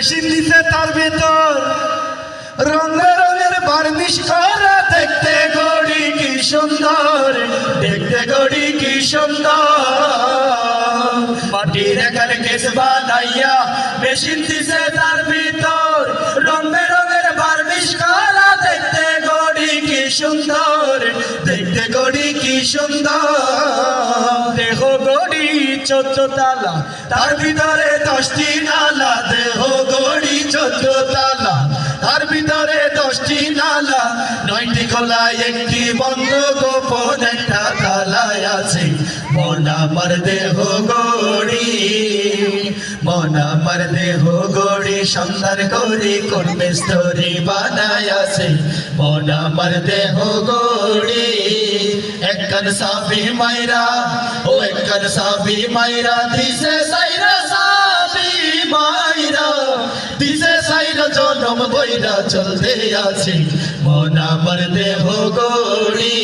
machine দিছে তার ভেতর রঙে রঙের বার্নিশ করা দেখতে গড়ি কি সুন্দর দেখতে গড়ি কি সুন্দর মাটির এখানে কেস বানাইয়া মেশিন দিছে তার ভিতর রঙে রঙের বার্নিশ করা দেখতে গড়ি কি সুন্দর দেখতে গড়ি কি সুন্দর দেহ গড়ি 14 তালা তার ভিতরে 10টি নালা দেহ গড়ি 14 তালা তার ভিতরে 10টি নালা 9টি খোলা 1টি বন্ধ গোপন একটা তালায় আছে মন আমার দেহ গড়ি মন আমার দেহ গড়ি সুন্দর করে কোন মিস্ত্রি বানায় আছে মন আমার দেহ গড়ি একখান সাফি মাইরা ও একখান সাফি মাইরা দিছে সাইরা সাফি মাইরা দিছে সাইরা জনম বইরা চলতে আছে মন আমার দেহ গড়ি